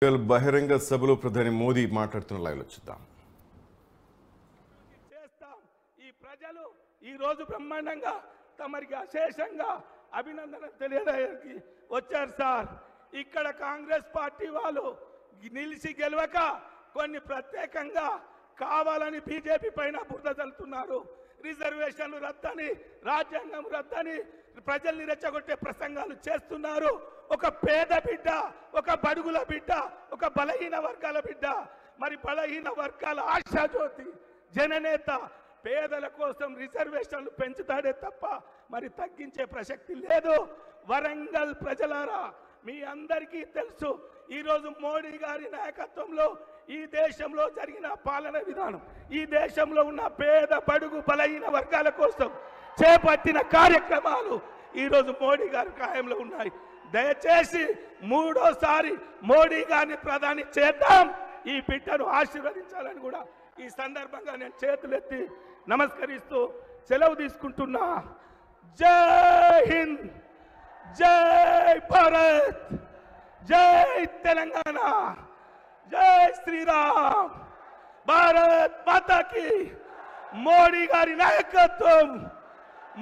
బహిరంగ సభలో ప్రధాని మోదీ మాట్లాడుతున్న లైవ్లో చూద్దాం. ఈ ప్రజలు ఈ రోజు బ్రహ్మాండంగా తమరికి అశేషంగా అభినందన తెలియడానికి వచ్చారు సార్. ఇక్కడ కాంగ్రెస్ పార్టీ వాళ్ళు నిలిచి గెలవక కొన్ని ప్రత్యేకంగా కావాలని బీజేపీ పైన బురద చల్లుతున్నారు. రిజర్వేషన్లు రద్దని, రాజ్యాంగం రద్దని ప్రజల్ని రెచ్చగొట్టే ప్రసంగాలు చేస్తున్నారు. ఒక పేద బిడ్డ, ఒక బడుగుల బిడ్డ, ఒక బలహీన వర్గాల బిడ్డ, మరి బలహీన వర్గాల ఆశాజ్యోతి జననేత పేదల కోసం రిజర్వేషన్లు పెంచుతాడే తప్ప మరి తగ్గించే ప్రసక్తి లేదు. వరంగల్ ప్రజలారా, మీ అందరికీ తెలుసు ఈరోజు మోడీ గారి నాయకత్వంలో ఈ దేశంలో జరిగిన పాలన విధానం, ఈ దేశంలో ఉన్న పేద బడుగు బలహీన వర్గాల కోసం చేపట్టిన కార్యక్రమాలు ఈరోజు మోడీ గారి ఖాయంలో ఉన్నాయి. దయచేసి మూడోసారి మోడీ గారిని ప్రధాని చేద్దాం. ఈ బిడ్డను ఆశీర్వదించాలని కూడా ఈ సందర్భంగా నేను చేతులెత్తి నమస్కరిస్తూ సెలవు తీసుకుంటున్నా. జై హింద్, జై భారత్, జై తెలంగాణ, జై శ్రీరామ్, భారత్ మాతాకి. మోడీ గారి నాయకత్వం,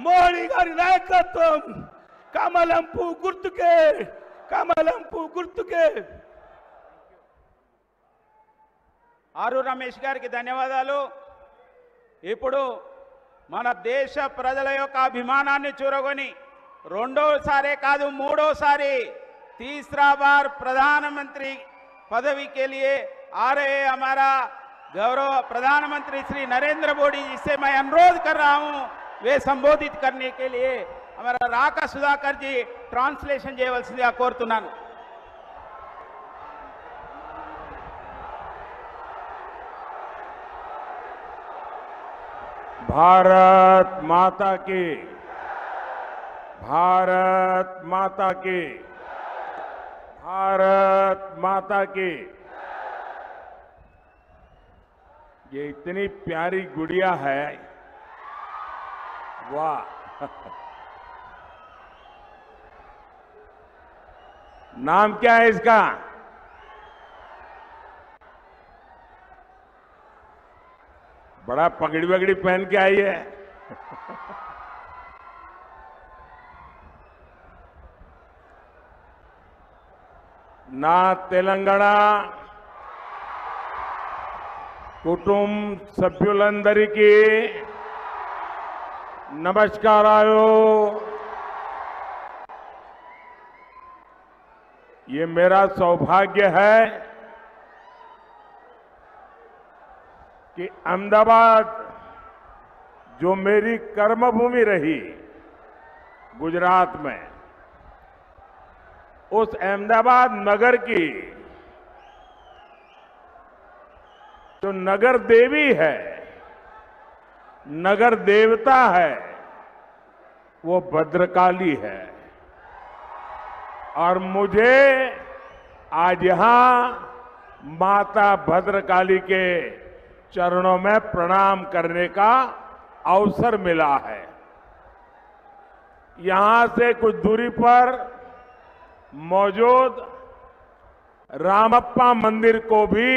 మోడీ గారి నాయకత్వం, కమలం పువ్వు గుర్తుకే, కమలం పువ్వు గుర్తుకే. ఆరు రమేష్ గారికి ధన్యవాదాలు. ఇప్పుడు మన దేశ ప్రజల యొక్క అభిమానాన్ని చూరగొని రెండోసారే కాదు మూడోసారి तीसरा बार प्रधानमंत्री पदवी के लिए आ रहे हमारा गौरव प्रधानमंत्री श्री नरेंद्र मोदी जी से मैं अनुरोध कर रहा हूं वे संबोधित करने के लिए हमारा राका सुधाकर जी ट्रांसलेशन చేయవలసిందిగా కోరుతున్నాను. भारत माता की, भारत माता की, भारत माता की। ये इतनी प्यारी गुड़िया है, वाह। नाम क्या है इसका? बड़ा पगड़ी वगड़ी पहन के आई है। ना तेलंगाना कुटुंब సభ్యులందరికీ नमस्कारायो। ये मेरा सौभाग्य है कि अहमदाबाद जो मेरी कर्मभूमि रही गुजरात में, उस अहमदाबाद नगर की जो नगर देवी है, नगर देवता है, वो भद्रकाली है। और मुझे आज यहां माता भद्रकाली के चरणों में प्रणाम करने का अवसर मिला है। यहां से कुछ दूरी पर मौजूद रामप्पा मंदिर को भी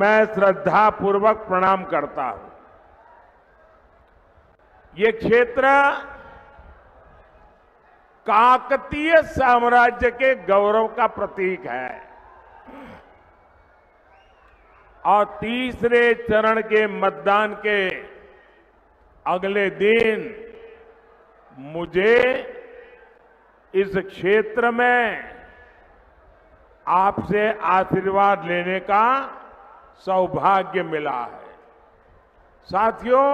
मैं श्रद्धापूर्वक प्रणाम करता हूं। ये क्षेत्र काकतीय साम्राज्य के गौरव का प्रतीक है और तीसरे चरण के मतदान के अगले दिन मुझे इस क्षेत्र में आपसे आशीर्वाद लेने का सौभाग्य मिला है। साथियों,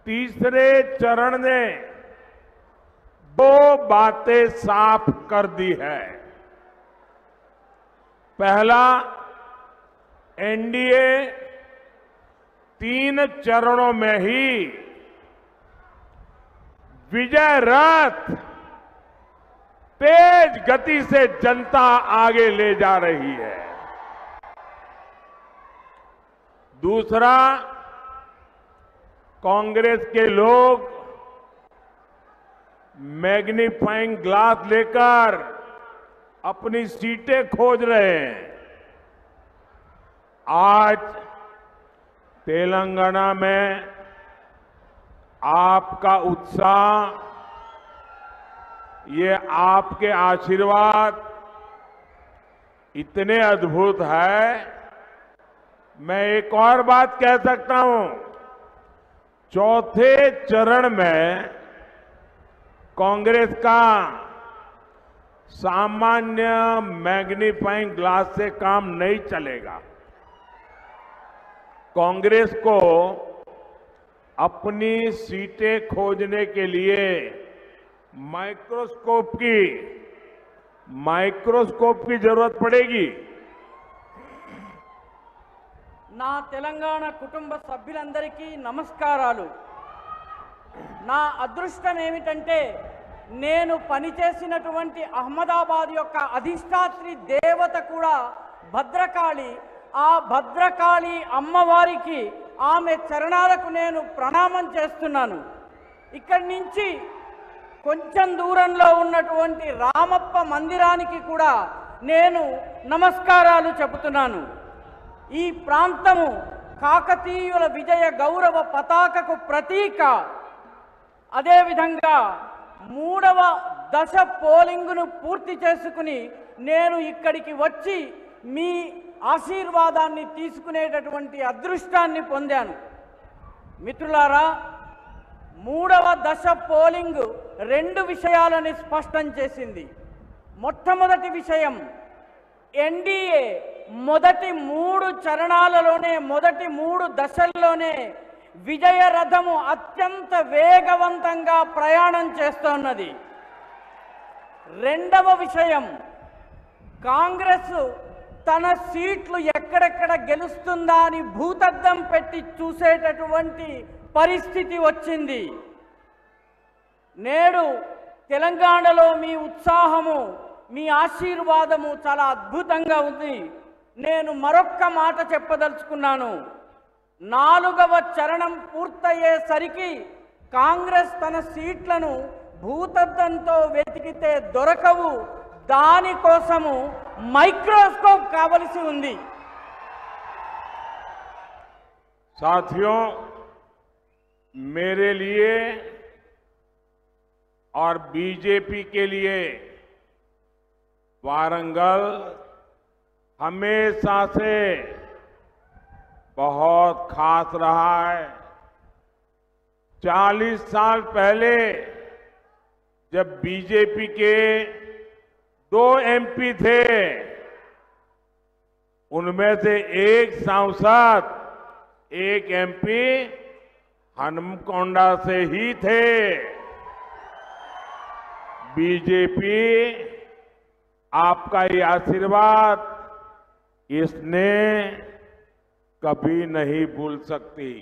तीसरे चरण ने दो बातें साफ कर दी है। पहला, एनडीए 3 चरणों में ही विजय रथ तेज गति से जनता आगे ले जा रही है। दूसरा, कांग्रेस के लोग मैग्नीफाइंग ग्लास लेकर अपनी सीटें खोज रहे हैं। आज तेलंगाना में आपका उत्साह, ये आपके आशीर्वाद इतने अद्भुत है। मैं एक और बात कह सकता हूं, चौथे चरण में कांग्रेस का सामान्य मैग्नीफाइंग ग्लास से काम नहीं चलेगा। कांग्रेस को अपनी सीटें खोजने के लिए माइक्रोस्कोप की जरूरत पड़ेगी। నా తెలంగాణ కుటుంబ సభ్యులందరికీ నమస్కారాలు। నా అదృష్టం ఏమిటంటే నేను పనిచేసినటువంటి అహ్మదాబాద్ యొక్క అధిష్టాత్రి దేవత కూడా భద్రకాళి। ఆ భద్రకాళి అమ్మవారికి ఆమె చరణాలకు నేను ప్రణామం చేస్తున్నాను। ఇక్కడి నుంచి కొంచెం దూరంలో ఉన్నటువంటి రామప్ప మందిరానికి కూడా నేను నమస్కారాలు చెబుతున్నాను। ఈ ప్రాంతము కాకతీయుల విజయ గౌరవ పతాకకు ప్రతీక। అదేవిధంగా 3వ దశ పోలింగును పూర్తి చేసుకుని నేను ఇక్కడికి వచ్చి మీ ఆశీర్వాదాన్ని తీసుకునేటటువంటి అదృష్టాన్ని పొందాను। మిత్రులారా, 3వ దశ పోలింగ్ 2 విషయాలను స్పష్టం చేసింది। మొట్టమొదటి విషయం, ఎన్డీఏ మొదటి 3 చరణాలలోనే, మొదటి 3 దశల్లోనే విజయ రథము అత్యంత వేగవంతంగా ప్రయాణం చేస్తున్నది। రెండవ విషయం, కాంగ్రెస్ తన సీట్లు ఎక్కడెక్కడ గెలుస్తుందా అని భూతద్దం పెట్టి చూసేటటువంటి పరిస్థితి వచ్చింది। నేడు తెలంగాణలో మీ ఉత్సాహము, మీ ఆశీర్వాదము చాలా అద్భుతంగా ఉంది। నేను మరొక్క మాట చెప్పదలుచుకున్నాను, 4వ చరణం పూర్తయ్యేసరికి కాంగ్రెస్ తన సీట్లను భూతద్దంతో వెతికితే దొరకవు, దానికోసము మైక్రోస్కోప్ కావలసి ఉంది। साथियों, मेरे लिए और बीजेपी के लिए वारंगल हमेशा से बहुत खास रहा है। 40 साल पहले जब बीजेपी के 2 एमपी थे, उनमें से एक सांसद, एक एमपी हनुमकोंडा से ही थे। बीजेपी आपका ये आशीर्वाद इसने कभी नहीं भूल सकती।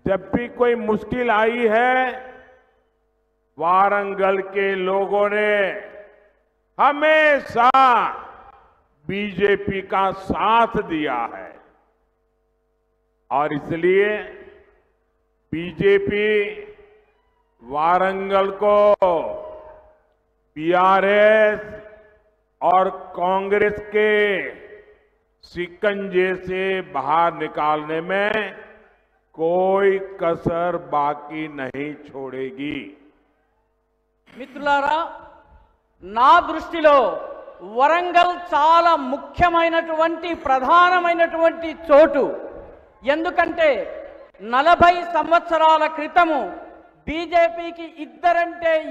जब भी कोई मुश्किल आई है, वारंगल के लोगों ने हमेशा बीजेपी का साथ दिया है और इसलिए बीजेपी वारंगल को बीआरएस और कांग्रेस के शिकंजे से बाहर निकालने में कोई कसर बाकी नहीं छोड़ेगी। మిత్రులారా, నా దృష్టిలో వరంగల్ చాలా ముఖ్యమైనటువంటి ప్రధానమైనటువంటి చోటు। ఎందుకంటే 40 సంవత్సరాల క్రితము బీజేపీకి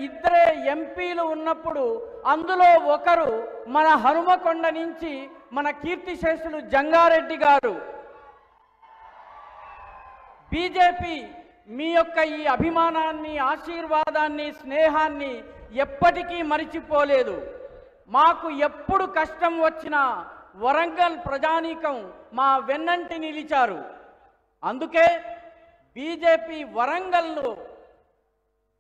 ఇద్దరే ఎంపీలు ఉన్నప్పుడు అందులో ఒకరు మన హనుమకొండ నుంచి మన కీర్తిశేషులు జంగారెడ్డి గారు। బీజేపీ మీ యొక్క ఈ అభిమానాన్ని, ఆశీర్వాదాన్ని, స్నేహాన్ని ఎప్పటికీ మరిచిపోలేదు। మాకు ఎప్పుడు కష్టం వచ్చినా వరంగల్ ప్రజానీకం మా వెన్నంటి నిలిచారు। అందుకే బీజేపీ వరంగల్లో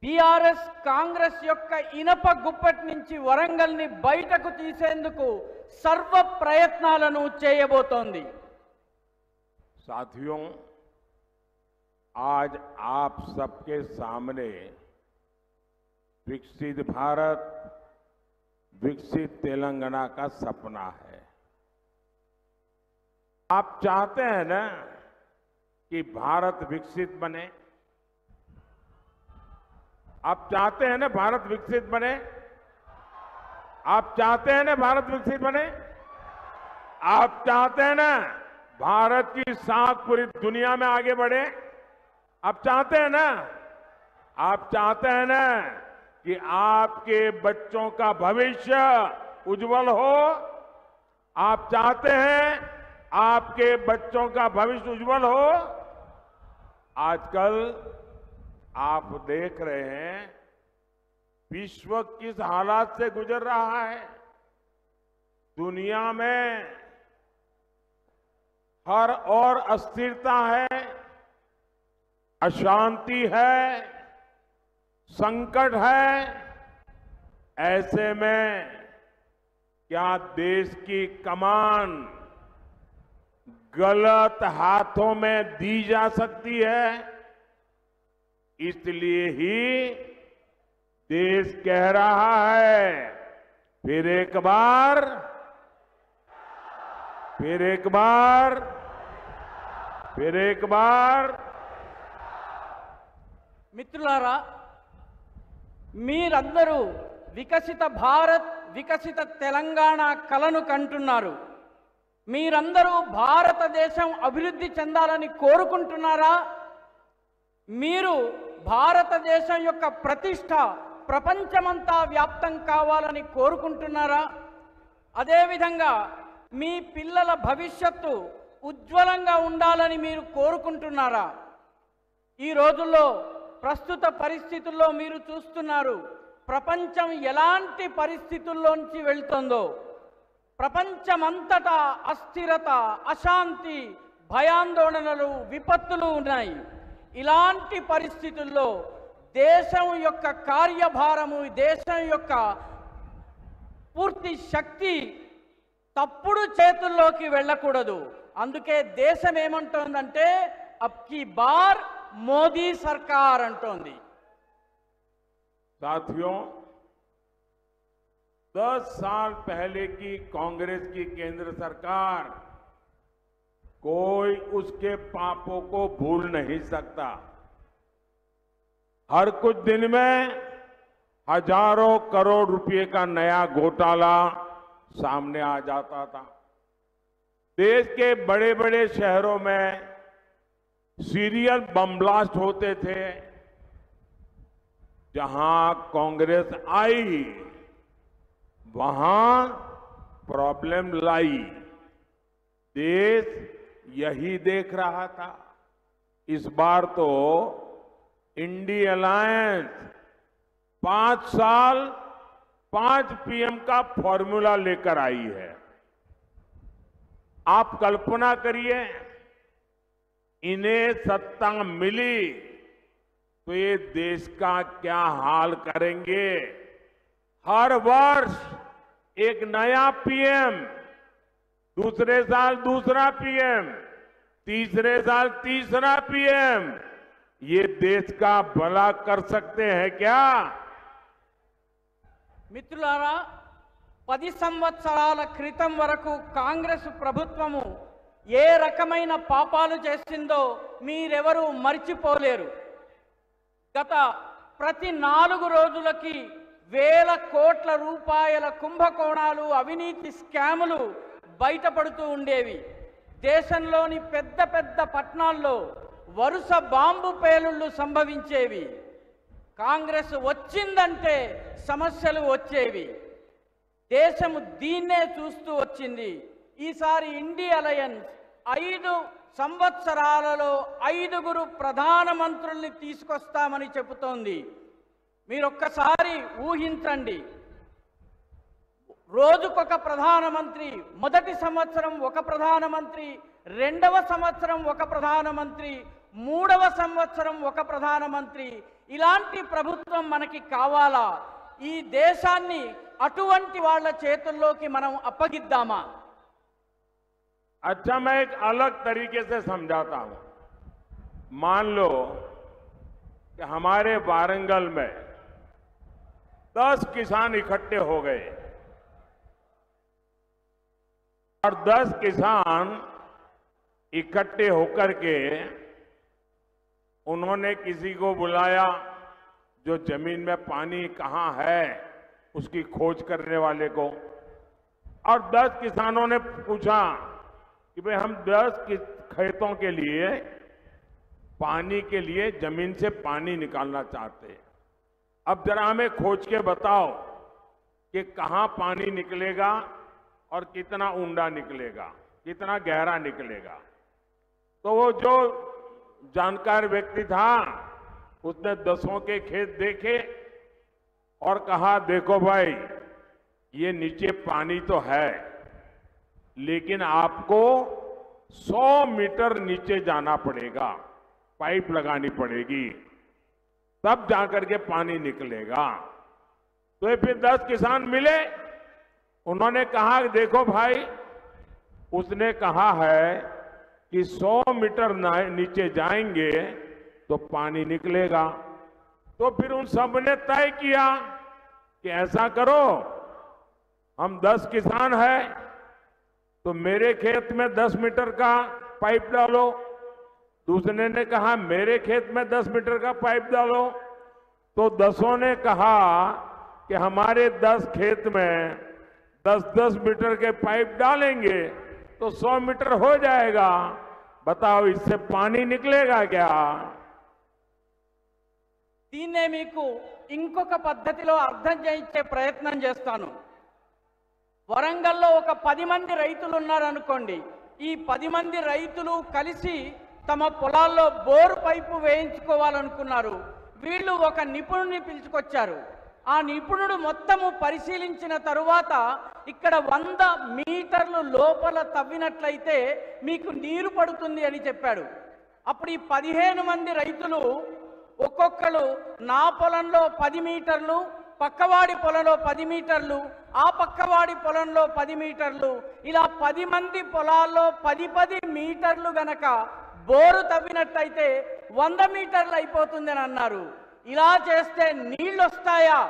బీఆర్ఎస్ కాంగ్రెస్ యొక్క ఇనప గుప్పటి నుంచి వరంగల్ని బయటకు తీసేందుకు సర్వ ప్రయత్నాలను చేయబోతోంది। साथियों, आज आप सबके सामने विकसित भारत, विकसित तेलंगाना का सपना है। आप चाहते हैं ना कि भारत विकसित बने? आप चाहते हैं ना भारत विकसित बने? आप चाहते हैं ना भारत विकसित बने? आप चाहते हैं ना भारत की साख पूरी दुनिया में आगे बढ़े? आप चाहते हैं ना? आप चाहते हैं ना कि आपके बच्चों का भविष्य उज्जवल हो? आप चाहते हैं आपके बच्चों का भविष्य उज्जवल हो? आजकल आप देख रहे हैं विश्व किस हालात से गुजर रहा है। दुनिया में हर और अस्थिरता है, अशांति है, संकट है। ऐसे में क्या देश की कमान गलत हाथों में दी जा सकती है? इसलिए ही देश कह रहा है, फिर एक बार మిత్రులారా, మీరందరూ వికసిత భారత్, వికసిత తెలంగాణ కలను కంటున్నారు. మీరందరూ భారతదేశం అభివృద్ధి చెందాలని కోరుకుంటున్నారా? మీరు భారతదేశం యొక్క ప్రతిష్ట ప్రపంచమంతా వ్యాప్తం కావాలని కోరుకుంటున్నారా? అదేవిధంగా మీ పిల్లల భవిష్యత్తు ఉజ్వలంగా ఉండాలని మీరు కోరుకుంటున్నారా? ఈ రోజుల్లో ప్రస్తుత పరిస్థితుల్లో మీరు చూస్తున్నారు ప్రపంచం ఎలాంటి పరిస్థితుల్లోంచి వెళ్తుందో. ప్రపంచమంతటా అస్థిరత, అశాంతి, భయాందోళనలు, విపత్తులు ఉన్నాయి. ఇలాంటి పరిస్థితుల్లో దేశం యొక్క కార్యభారము, దేశం యొక్క పూర్తి శక్తి తప్పుడు చేతుల్లోకి వెళ్ళకూడదు. అందుకే దేశం ఏమంటోందంటే అబ్ కీ బార్ మోదీ సర్కార్ అంటోంది. साथियों, 10 साल पहले की कांग्रेस की केंद्र सरकार कोई उसके पापों को भूल नहीं सकता। हर कुछ दिन में हजारों करोड़ रुपए का नया घोटाला सामने आ जाता था। देश के बड़े बड़े शहरों में सीरियल बम ब्लास्ट होते थे। जहां कांग्रेस आई वहां प्रॉब्लम लाई। देश यही देख रहा था। इस बार तो इंडी अलायंस 5 साल 5 पीएम का फॉर्मूला लेकर आई है। आप कल्पना करिए, इन्हें सत्ता मिली तो ये देश का क्या हाल करेंगे। हर वर्ष एक नया पीएम, दूसरे साल दूसरा पीएम, तीसरे साल तीसरा पीएम, ये देश का भला कर सकते हैं क्या? మిత్రులారా, 10 సంవత్సరాల క్రితం వరకు కాంగ్రెస్ ప్రభుత్వము ఏ రకమైన పాపాలు చేసిందో మీరెవరూ మర్చిపోలేరు. గత ప్రతి 4 రోజులకి వేల కోట్ల రూపాయల కుంభకోణాలు, అవినీతి స్కాములు బయటపడుతూ ఉండేవి. దేశంలోని పెద్ద పెద్ద పట్టణాల్లో వరుస బాంబు పేలుళ్లు సంభవించేవి. కాంగ్రెస్ వచ్చిందంటే సమస్యలు వచ్చేవి. దేశము దీన్నే చూస్తూ వచ్చింది. ఈసారి ఇండి అలయన్స్ 5 సంవత్సరాలలో 5గురు ప్రధానమంత్రుల్ని తీసుకొస్తామని చెబుతోంది. మీరొక్కసారి ఊహించండి, రోజుకొక ప్రధానమంత్రి, మొదటి సంవత్సరం ఒక ప్రధానమంత్రి, రెండవ సంవత్సరం ఒక ప్రధానమంత్రి, మూడవ సంవత్సరం ఒక ప్రధానమంత్రి. ఇలాంటి ప్రభుత్వం మనకి కావాలా? ఈ దేశాన్ని అటువంటి వాళ్ళ చేతుల్లోకి మనం అప్పగిద్దామా? अच्छा, मैं एक अलग तरीके से समझाता हूं। मान लो कि हमारे वारंगल में 10 किसान इकट्ठे हो गए और 10 किसान इकट्ठे होकर के उन्होंने किसी को बुलाया जो जमीन में पानी कहां है उसकी खोज करने वाले को, और 10 किसानों ने पूछा कि भाई हम 10 खेतों के लिए पानी के लिए जमीन से पानी निकालना चाहते हैं। अब जरा हमें खोज के बताओ कि कहां पानी निकलेगा और कितना ऊंडा निकलेगा, कितना गहरा निकलेगा। तो वो जो जानकार व्यक्ति था उसने 10 के खेत देखे और कहा, देखो भाई ये नीचे पानी तो है, लेकिन आपको 100 मीटर नीचे जाना पड़ेगा, पाइप लगानी पड़ेगी, तब जाकर के पानी निकलेगा। तो ये फिर 10 किसान मिले, उन्होंने कहा, देखो भाई उसने कहा है कि 100 मीटर नीचे जाएंगे तो पानी निकलेगा। तो फिर उन सब ने तय किया कि ऐसा करो, हम 10 किसान हैं तो मेरे खेत में 10 मीटर का पाइप डालो, दूसरे ने कहा मेरे खेत में 10 मीटर का पाइप डालो। तो 10 ने कहा कि हमारे 10 खेत में 10-10 मीटर के पाइप डालेंगे तो 100 मीटर हो जाएगा। बताओ इससे पानी निकलेगा क्या? దీన్నే మీకు ఇంకొక పద్ధతిలో అర్థం చేయించే ప్రయత్నం చేస్తాను. వరంగల్లో ఒక 10 మంది రైతులు ఉన్నారనుకోండి. ఈ 10 మంది రైతులు కలిసి తమ పొలాల్లో బోరు పైపు వేయించుకోవాలనుకున్నారు. వీళ్ళు ఒక నిపుణుడిని పిలుచుకొచ్చారు. ఆ నిపుణుడు మొత్తము పరిశీలించిన తరువాత ఇక్కడ 100 మీటర్లు లోపల తవ్వినట్లయితే మీకు నీరు పడుతుంది అని చెప్పాడు. అప్పుడు ఈ 15 మంది రైతులు ఒక్కొక్కరు నా పొలంలో 10 మీటర్లు, పక్కవాడి పొలంలో 10 మీటర్లు, ఆ పక్కవాడి పొలంలో 10 మీటర్లు, ఇలా 10 మంది పొలాల్లో 10 మీటర్లు గనక బోరు తవ్వినట్టయితే 100 మీటర్లు అయిపోతుంది అని అన్నారు. ఇలా చేస్తే నీళ్ళు వస్తాయా?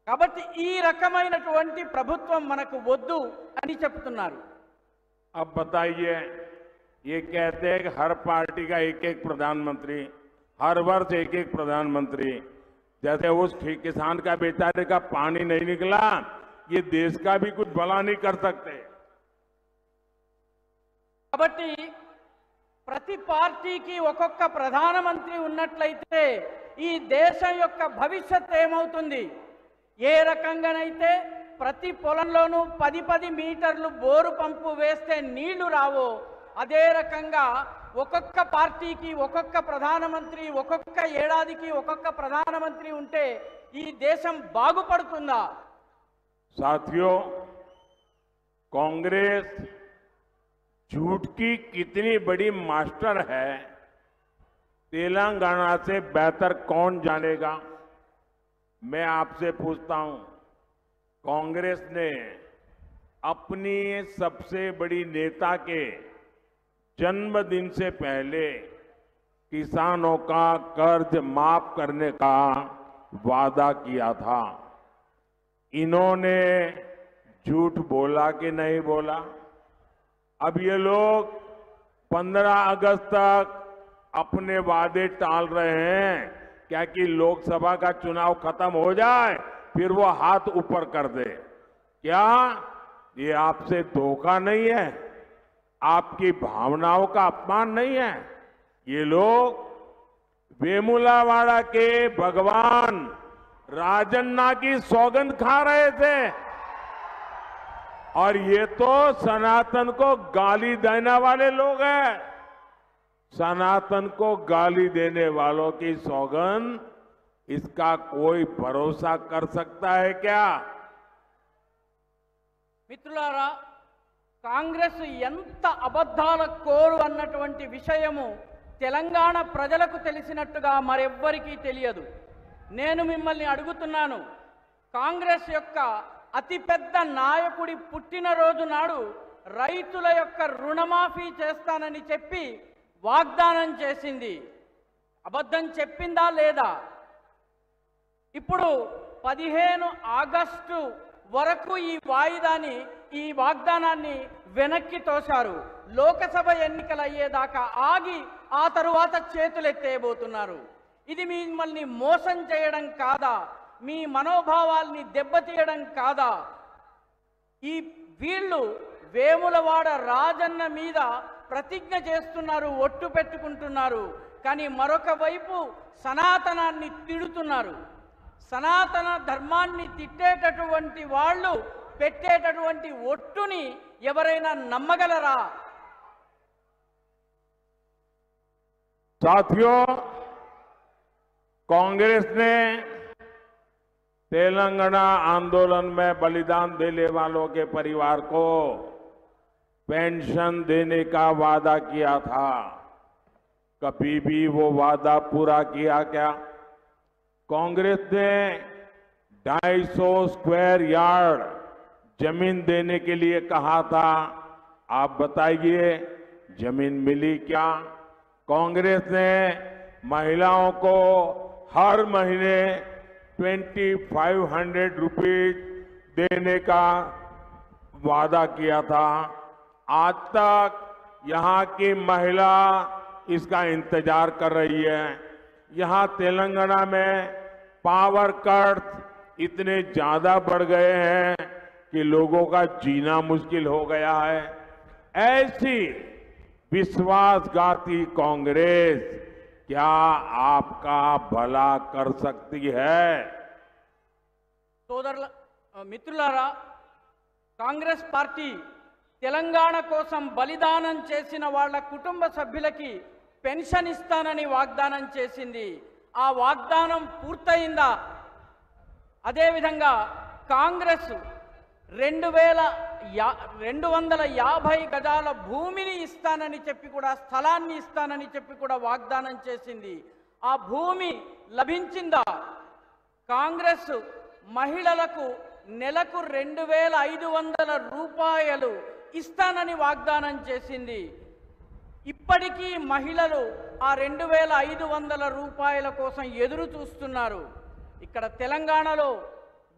కాబట్టి ఈ రకమైనటువంటి ప్రభుత్వం మనకు వద్దు అని చెప్తున్నారు. अब बताइए, ये कहते हैं कि हर पार्टी का एक-एक प्रधानमंत्री, हर वर्ष एक-एक प्रधानमंत्री, जैसे उस किसान का बेचारे का पानी नहीं निकला, ये देश का भी कुछ भला नहीं कर सकते। కాబట్టి ప్రతి పార్టీకి ఒక్కొక్క ప్రధానమంత్రి ఉన్నట్లయితే ఈ దేశం యొక్క భవిష్యత్ ఏమవుతుంది? ఏ రకంగానైతే ప్రతి పొలంలోనూ 10 మీటర్లు బోరు పంపు వేస్తే నీళ్లు రావో, అదే రకంగా ఒక్కొక్క పార్టీకి ఒక్కొక్క ప్రధానమంత్రి, ఒక్కొక్క ఏడాదికి ఒక్కొక్క ప్రధానమంత్రి ఉంటే ఈ దేశం బాగుపడుతుందా? साथियों, कांग्रेस झूठ की कितनी बड़ी मास्टर है, तेलंगाना से बेहतर कौन जानेगा। मैं आपसे पूछता हूं, कांग्रेस ने अपनी सबसे बड़ी नेता के जन्मदिन से पहले किसानों का कर्ज माफ करने का वादा किया था। इन्होंने झूठ बोला कि नहीं बोला? अब ये लोग 15 अगस्त तक अपने वादे टाल रहे हैं, क्या कि लोकसभा का चुनाव खत्म हो जाए फिर वो हाथ ऊपर कर दे। क्या ये आपसे धोखा नहीं है? आपकी भावनाओं का अपमान नहीं है? ये लोग वेमुलावाड़ा के भगवान राजन्ना की सौगंध खा रहे थे, और ये तो सनातन को गाली देने वाले लोग हैं। सनातन को गाली देने वालों की सौगंध, इसका कोई भरोसा कर सकता है क्या? మిత్రులారా, కాంగ్రెస్ ఎంత అబద్ధాల కోరు అన్నటువంటి విషయము తెలంగాణ ప్రజలకు తెలిసినట్టుగా మరెవ్వరికీ తెలియదు. నేను మిమ్మల్ని అడుగుతున్నాను, కాంగ్రెస్ యొక్క అతిపెద్ద నాయకుడి పుట్టినరోజు నాడు రైతుల యొక్క రుణమాఫీ చేస్తానని చెప్పి వాగ్దానం చేసింది. అబద్ధం చెప్పిందా లేదా? ఇప్పుడు 15 ఆగస్టు వరకు ఈ వాగ్దానాన్ని వెనక్కి తోశారు. లోకసభ ఎన్నికలు అయ్యేదాకా ఆగి ఆ తరువాత చేతులెత్తేయబోతున్నారు. ఇది మిమ్మల్ని మోసం చేయడం కాదా? మీ మనోభావాల్ని దెబ్బతీయడం కాదా? వీళ్ళు వేములవాడ రాజన్న మీద ప్రతిజ్ఞ చేస్తున్నారు, ఒట్టు పెట్టుకుంటున్నారు. కానీ మరొక వైపు సనాతనాన్ని తిడుతున్నారు. సనాతన ధర్మాన్ని తిట్టేటటువంటి వాళ్ళు పెట్టేటటువంటి ఒట్టుని ఎవరైనా నమ్మగలరా? साथियों, कांग्रेस ने तेलंगाना आंदोलन में बलिदान देने वालों के परिवार को पेंशन देने का वादा किया था। कभी भी वो वादा पूरा किया क्या? कांग्रेस ने 250 स्क्वायर यार्ड जमीन देने के लिए कहा था। आप बताइए, जमीन मिली क्या? कांग्रेस ने महिलाओं को हर महीने 2500 रुपीज देने का वादा किया था। आज तक यहाँ की महिला इसका इंतजार कर रही है। यहाँ तेलंगाना में पावर कट इतने ज्यादा बढ़ गए हैं कि लोगों का जीना मुश्किल हो गया है। ऐसी विश्वासघाती कांग्रेस क्या आपका भला कर सकती है? మిత్రులారా, కాంగ్రెస్ పార్టీ తెలంగాణ కోసం బలిదానం చేసిన వాళ్ళ కుటుంబ సభ్యులకి పెన్షన్ ఇస్తానని వాగ్దానం చేసింది. ఆ వాగ్దానం పూర్తయిందా? అదేవిధంగా కాంగ్రెస్ 250 గజాల భూమిని ఇస్తానని చెప్పి కూడా, స్థలాన్ని ఇస్తానని చెప్పి కూడా వాగ్దానం చేసింది. ఆ భూమి లభించిందా? కాంగ్రెస్ మహిళలకు నెలకు 2500 రూపాయలు ఇస్తానని వాగ్దానం చేసింది. ఇప్పటికీ మహిళలు ఆ 2500 రూపాయల కోసం ఎదురు చూస్తున్నారు. ఇక్కడ తెలంగాణలో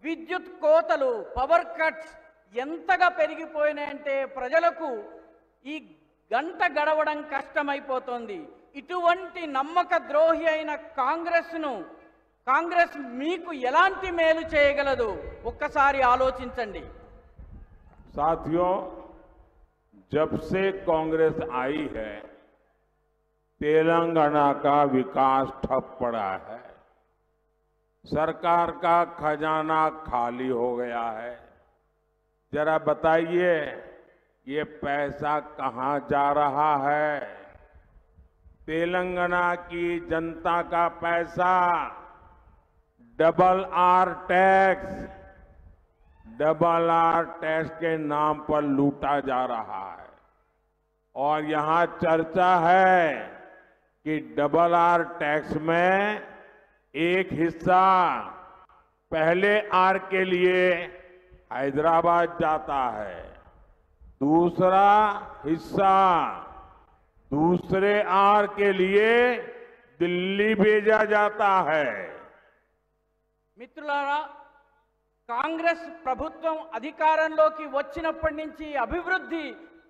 విద్యుత్ కోతలు, పవర్ కట్స్ ఎంతగా పెరిగిపోయినాయంటే ప్రజలకు ఈ గంట గడవడం కష్టమైపోతోంది. ఇటువంటి నమ్మక ద్రోహి అయిన కాంగ్రెస్ మీకు ఎలాంటి మేలు చేయగలదు? ఒక్కసారి ఆలోచించండి. साथियों, जब से कांग्रेस आई है तेलंगाना का विकास ठप पड़ा है। सरकार का खजाना खाली हो गया है। जरा बताइए, ये पैसा कहां जा रहा है? तेलंगाना की जनता का पैसा डबल आर टैक्स के नाम पर लूटा जा रहा है। और यहां चर्चा है कि डबल आर टैक्स में एक हिस्सा पहले आर के लिए हैदराबाद जाता है, दूसरा हिस्सा दूसरे आर के लिए दिल्ली भेजा जाता है। మిత్రులారా, కాంగ్రెస్ ప్రభుత్వం అధికారంలోకి వచ్చినప్పటి నుంచి అభివృద్ధి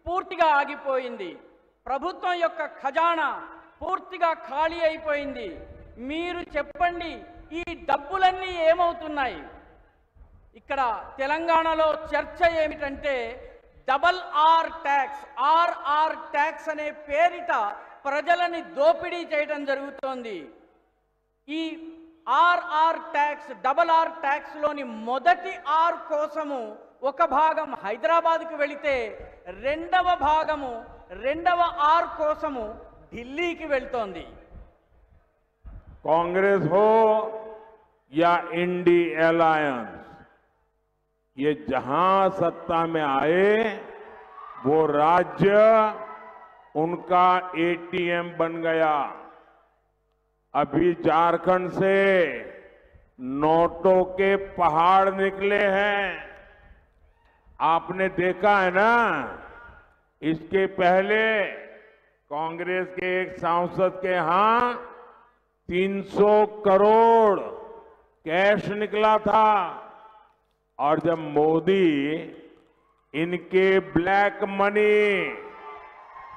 పూర్తిగా ఆగిపోయింది. ప్రభుత్వం యొక్క ఖజానా పూర్తిగా ఖాళీ అయిపోయింది. మీరు చెప్పండి, ఈ డబ్బులన్నీ ఏమవుతున్నాయి? ఇక్కడ తెలంగాణలో చర్చ ఏమిటంటే డబల్ ఆర్ ట్యాక్స్ అనే పేరిట ప్రజలని దోపిడీ చేయడం జరుగుతోంది. ఈ డబల్ ఆర్ ట్యాక్స్ లోని మొదటి ఆర్ కోసము ఒక భాగం హైదరాబాద్కు వెళితే రెండవ ఆర్ కోసము ఢిల్లీకి వెళ్తోంది. कांग्रेस हो या इंडी अलायंस, ये जहां सत्ता में आए वो राज्य उनका एटीएम बन गया। अभी झारखंड से नोटों के पहाड़ निकले हैं, आपने देखा है ना। इसके पहले कांग्रेस के एक सांसद के यहां 300 करोड़ कैश निकला था और जब मोदी इनके ब्लैक मनी